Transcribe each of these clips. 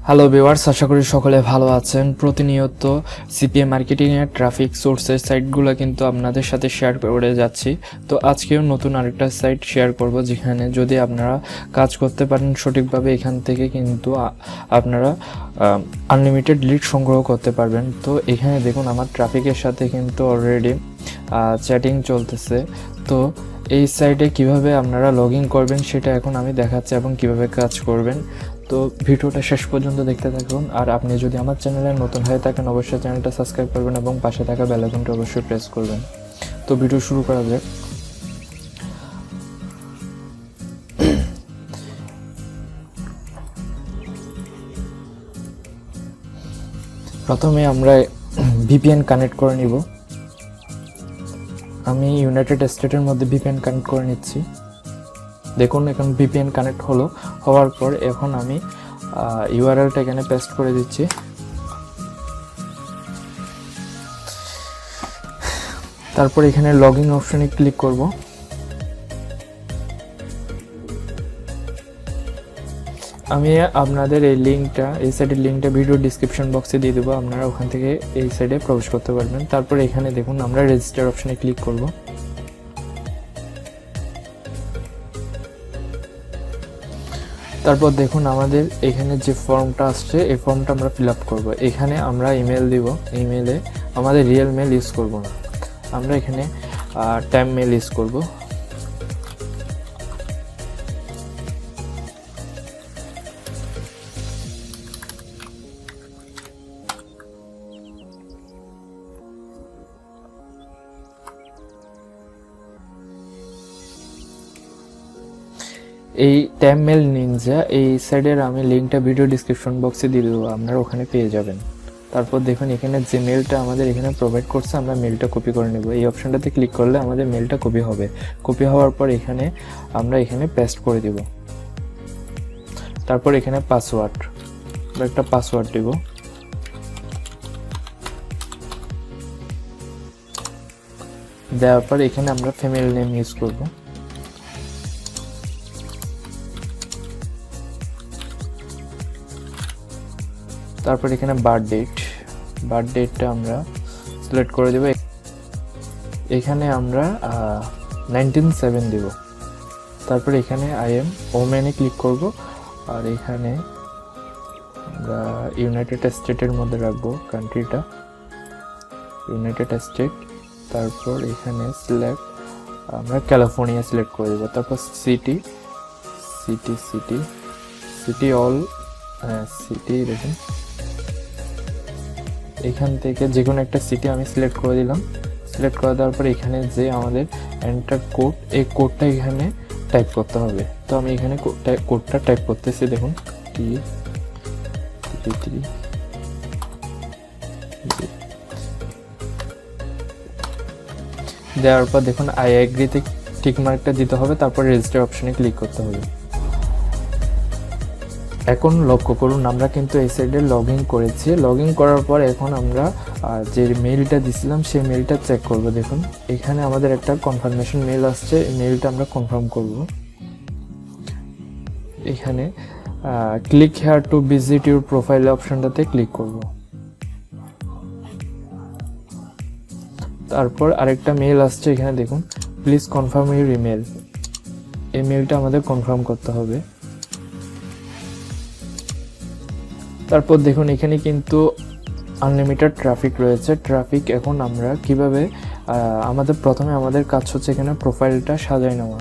Hello viewers, আশা করি সকলে ভালো আছেন। প্রতিনিয়ত সিপিএ মার্কেটিংয়ের ট্রাফিক সোর্সের সাইটগুলো কিন্তু আপনাদের সাথে শেয়ার করে যাচ্ছি। তো আজকেও নতুন আরেকটা সাইট শেয়ার করব, যেখানে যদি আপনারা কাজ করতে পারেন সঠিকভাবে, এখান থেকে কিন্তু আপনারা আনলিমিটেড লিড সংগ্রহ করতে পারবেন। তো এখানে দেখুন, আমার ট্রাফিকের সাথে কিন্তু অলরেডি চ্যাটিং চলতেছে। তো এই সাইটে কিভাবে আপনারা লগ ইন করবেন সেটা এখন আমি দেখাচ্ছি, এবং কিভাবে কাজ করবেন। তো ভিডিওটা শেষ পর্যন্ত দেখতে থাকুন। আর আপনি যদি আমার চ্যানেলে নতুন হয়ে থাকেন, অবশ্যই চ্যানেলটা সাবস্ক্রাইব করবেন এবং পাশে থাকা বেল আইকনটা অবশ্যই প্রেস করবেন। তো ভিডিও শুরু করা যাক। প্রথমে আমরা ভিপিএন কানেক্ট করে নিব। আমি ইউনাইটেড স্টেটের মধ্যে ভিপিএন কানেক্ট করে নিচ্ছি। দেখুন, এখন ভিপিএন কানেক্ট হওয়ার পর এখন আমি ইউআরএলটা এখানে পেস্ট করে দিচ্ছি। তারপর এখানে লগইন অপশনে ক্লিক করব। আমি আপনাদের এই সাইটের লিঙ্কটা ভিডিও ডিসক্রিপশন বক্সে দিয়ে দেবো, আপনারা ওখান থেকে এই সাইটে প্রবেশ করতে পারবেন। তারপর এখানে দেখুন, আমরা রেজিস্টার অপশনে ক্লিক করব। তারপর দেখুন, আমাদের এখানে যে ফর্মটা আসছে, এই ফর্মটা আমরা ফিল আপ করবো। এখানে আমরা ইমেল দিব। ইমেলে আমাদের রিয়েল মেল ইউজ করব না, আমরা এখানে টাইম মেল ইউজ করব। এই টাইম মেল নিনজা, এই সাইডের আমি লিঙ্কটা ভিডিও ডিসক্রিপশন বক্সে দিয়ে দেবো, আপনারা ওখানে পেয়ে যাবেন। তারপর দেখুন, এখানে যে মেলটা আমাদের এখানে প্রোভাইড করছে, আমরা মেলটা কপি করে নেব। এই অপশনটাতে ক্লিক করলে আমাদের মেলটা কপি হবে। কপি হওয়ার পর আমরা এখানে পেস্ট করে দেব। তারপর এখানে একটা পাসওয়ার্ড দেব। দেওয়ার পর এখানে আমরা ফ্যামিলি নেম ইউজ করব। তারপর এখানে বার্থ ডেটটা আমরা সিলেক্ট করে দেব। এখানে আমরা 19/7 দেব। তারপর এখানে আই এম ওমেনে ক্লিক করব। আর এখানে আমরা ইউনাইটেড স্টেটের মধ্যে রাখবো, কান্ট্রিটা ইউনাইটেড স্টেট। তারপর এখানে আমরা ক্যালিফোর্নিয়া সিলেক্ট করে দেবো। তারপর সিটি দেখুন, এখান থেকে যে কোনো একটা সিটি আমি সিলেক্ট করে দিলাম। সিলেক্ট করে দেওয়ার পর এখানে যে আমাদের এন্টার কোড, এই কোডটা এখানে টাইপ করতে হবে। তো আমি এখানে কোডটা টাইপ করতেছি। দেখুন, দেওয়ার পর দেখুন আই এগ্রিতে টিক মার্কটা দিতে হবে। তারপর রেজিস্টার অপশনে ক্লিক করতে হবে। এখন লক্ষ্য করুন, আমরা কিন্তু এই সাইডে লগ ইন করেছি। লগ ইন করার পর এখন আমরা যে মেইলটা দিছিলাম সেই মেইলটা চেক করব। দেখুন, এখানে আমাদের একটা কনফার্মেশন মেইল আসছে। এই মেইলটা আমরা কনফার্ম করব। এখানে click here to visit your profile অপশনটাতে ক্লিক করব। তারপর আরেকটা মেইল আসছে, এখানে দেখুন, প্লিজ কনফার্ম ইউর ইমেল। এই মেইলটা আমাদের কনফার্ম করতে হবে। তারপর দেখুন, এখানে কিন্তু আনলিমিটেড ট্রাফিক রয়েছে। ট্রাফিক এখন আমরা কিভাবে প্রথমে আমাদের কাজ হচ্ছে এখানে প্রোফাইলটা সাজায় নেওয়া।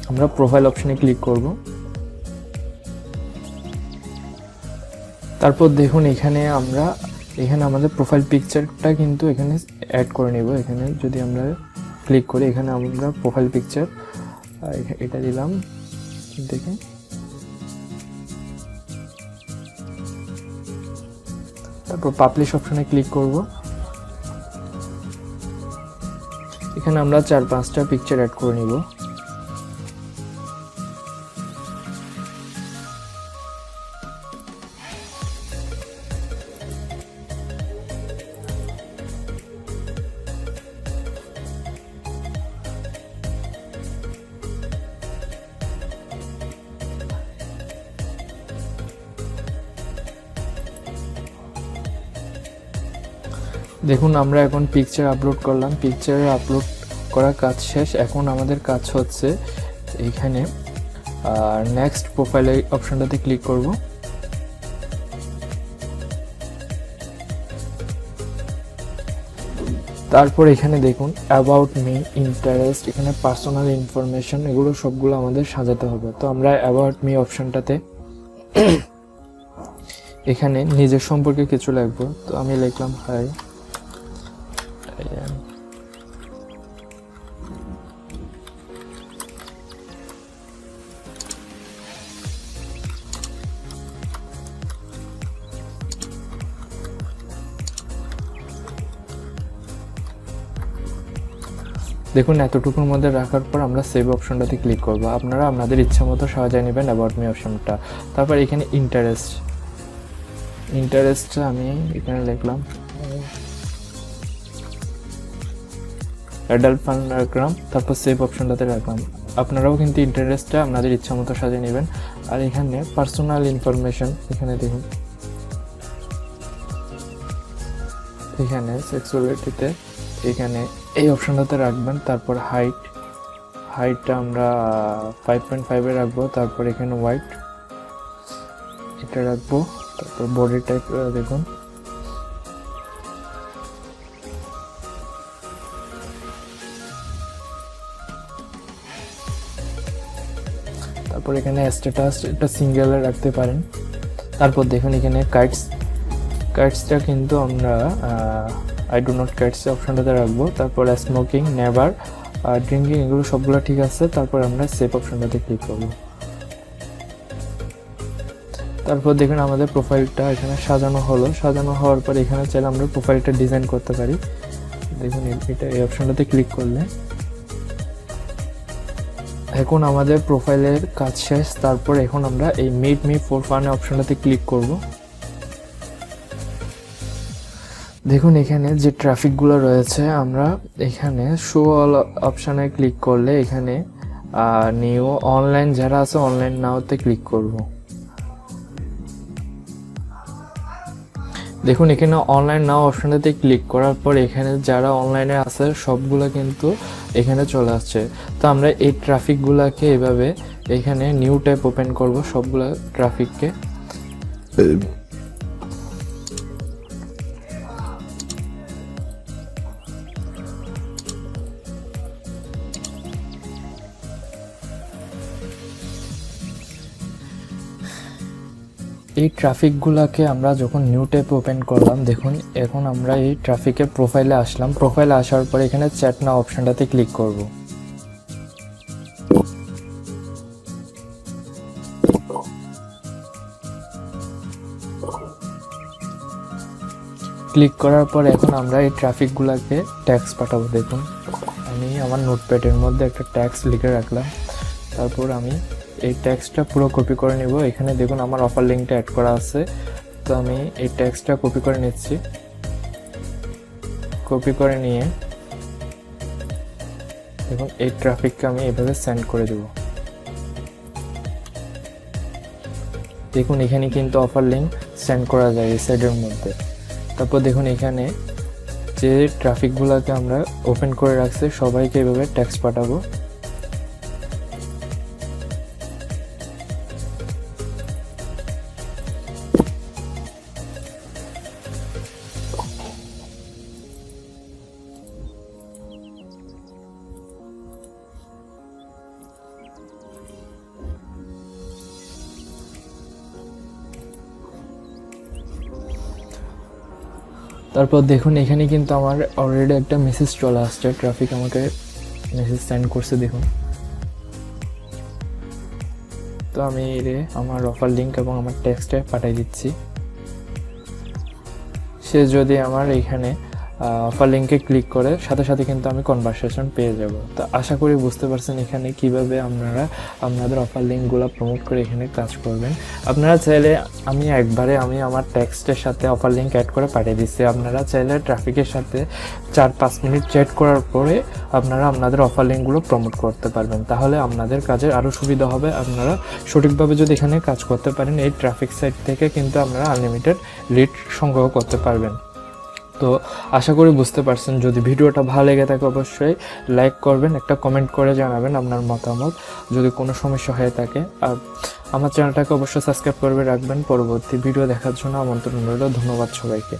আমরা প্রোফাইল অপশনে ক্লিক করব। তারপর দেখুন, এখানে আমাদের প্রোফাইল পিকচারটা কিন্তু এখানে অ্যাড করে নেব। এখানে যদি আমরা ক্লিক করি, এখানে আমরা প্রোফাইল পিকচার এটা দিলাম। দেখুন, তারপর পাবলিশ অপশনে ক্লিক করব। এখানে আমরা 4-5টা পিকচার অ্যাড করে নিব। দেখুন আমরা এখন পিকচার আপলোড করলাম, পিকচার আপলোড করা কাজ শেষ। এখন আমাদের কাজ হচ্ছে এইখানে নেক্সট প্রোফাইল অপশনটাতে ক্লিক করব। তারপর এখানে দেখুন অ্যাবাউট মি, ইন্টারেস্ট, এখানে পার্সোনাল ইনফরমেশন, এগুলো সবগুলো আমাদের সাজাতে হবে। তো আমরা অ্যাবাউট মি অপশনটাতে এখানে নিজের সম্পর্কে কিছু লিখবো। তো আমি লিখলাম হাই, দেখুন এতটুকুর মধ্যে রাখার পর আমরা সেভ অপশনটাতে ক্লিক করব। আপনারা আপনাদের ইচ্ছা মতো সাজায় নেবেন অ্যাবাউট মি অপশনটা। তারপর এখানে ইন্টারেস্টটা আমি এখানে লিখলাম অ্যাডাল্ট ফান রাখলাম, তারপর সেভ অপশনটাতে রাখলাম। আপনারাও কিন্তু ইন্টারেস্টটা আপনাদের ইচ্ছা মতো সাজিয়ে নেবেন। আর এখানে পার্সোনাল ইনফরমেশন, এখানে দেখুন এখানে সেক্সুয়ালিটিতে এখানে এই অপশনটাতে রাখবেন। তারপর হাইটটা আমরা 5.5 রাখবো। তারপর এখানে হোয়াইট এটা রাখবো। তারপর বডি টাইপ দেখুন তারপর এখানে স্ট্যাটাস এটা সিঙ্গেলে রাখতে পারেন। তারপর দেখুন এখানে কাইটসটা কিন্তু আমরা আই ডু নট কাইটস অপশনটাতে রাখবো। তারপর স্মোকিং, নেভার, ড্রিঙ্কিং, এগুলো সবগুলো ঠিক আছে। তারপর আমরা সেভ অপশনটাতে ক্লিক করবো। তারপর দেখুন আমাদের প্রোফাইলটা এখানে সাজানো হলো। সাজানো হওয়ার পর এখানে চাইলে আমরা প্রোফাইলটা ডিজাইন করতে পারি। দেখুন এটা এই অপশনটাতে ক্লিক করলে এখন আমাদের প্রোফাইলের কাজ শেষ। তারপর এখন আমরা এই মিট মি ফর ফান অপশনটাতে ক্লিক করব। দেখুন এখানে যে ট্রাফিকগুলো রয়েছে আমরা এখানে শো অল অপশানে ক্লিক করলে এখানে নিউ অনলাইন যারা আছে অনলাইন নাওতে ক্লিক করব। দেখুন এখানে অনলাইন নাও অপশনটাতে ক্লিক করার পর এখানে যারা অনলাইনে আছে সবগুলো কিন্তু এখানে চলে আসছে। তো আমরা এই ট্রাফিকগুলোকে এভাবে এখানে নিউ ট্যাব ওপেন করব সবগুলো ট্রাফিককে। এই ট্রাফিকগুলোকে আমরা যখন নিউ ট্যাব ওপেন করলাম দেখুন এখন আমরা এই ট্রাফিকের প্রোফাইলে আসলাম। প্রোফাইলে আসার পর এখানে চ্যাট নাও অপশনটাতে ক্লিক করব। ক্লিক করার পর এখন আমরা এই ট্রাফিকগুলোকে ট্যাক্স পাঠাবো। দেখুন আমি আমার নোটপ্যাডের মধ্যে একটা ট্যাক্স লিখে রাখলাম। তারপর আমি এই ট্যাক্সটা পুরো কপি করে নিব। এখানে দেখুন আমার অফার লিঙ্কটা অ্যাড করা আছে। তো আমি এই ট্যাক্সটা কপি করে নিচ্ছি। কপি করে নিয়ে দেখুন এই ট্রাফিককে আমি এভাবে সেন্ড করে দেব। দেখুন এখানে কিন্তু অফার লিঙ্ক সেন্ড করা যায় এই সাইডের মধ্যে। তারপর দেখুন এখানে যে ট্রাফিকগুলোকে আমরা ওপেন করে রাখছি সবাইকে এভাবে ট্যাক্স পাঠাবো। তারপর দেখুন এখানে কিন্তু আমার অলরেডি একটা মেসেজ চলে আসছে। ট্রাফিক আমাকে মেসেজ সেন্ড করছে দেখুন। তো আমি আমার অফার লিঙ্ক এবং আমার টেক্সটে পাঠিয়ে দিচ্ছি। সে যদি আমার এখানে অফার লিঙ্কে ক্লিক করে সাথে সাথে কিন্তু আমি কনভারসেশন পেয়ে যাব। তো আশা করি বুঝতে পারছেন এখানে কিভাবে আপনারা আপনাদের অফার লিঙ্কগুলো প্রমোট করে এখানে কাজ করবেন। আপনারা চাইলে আমি আমার টেক্সটের সাথে অফার লিঙ্ক অ্যাড করে পাঠিয়ে দিচ্ছি। আপনারা চাইলে ট্রাফিকের সাথে 4-5 মিনিট চ্যাট করার পরে আপনারা আপনাদের অফার লিঙ্কগুলো প্রমোট করতে পারবেন। তাহলে আপনাদের কাজের আরও সুবিধা হবে। আপনারা সঠিকভাবে যদি এখানে কাজ করতে পারেন এই ট্রাফিক সাইট থেকে কিন্তু আপনারা আনলিমিটেড লিড সংগ্রহ করতে পারবেন। তো আশা করি বুঝতে পারছেন। যদি ভিডিওটা ভালো লেগে থাকে অবশ্যই লাইক করবেন, একটা কমেন্ট করে জানাবেন আপনার মতামত যদি কোনো সমস্যা হয়ে থাকে। আর আমার চ্যানেলটাকে অবশ্যই সাবস্ক্রাইব করে রাখবেন। পরবর্তী ভিডিও দেখার জন্য আমন্ত্রণ রইল। ধন্যবাদ সবাইকে।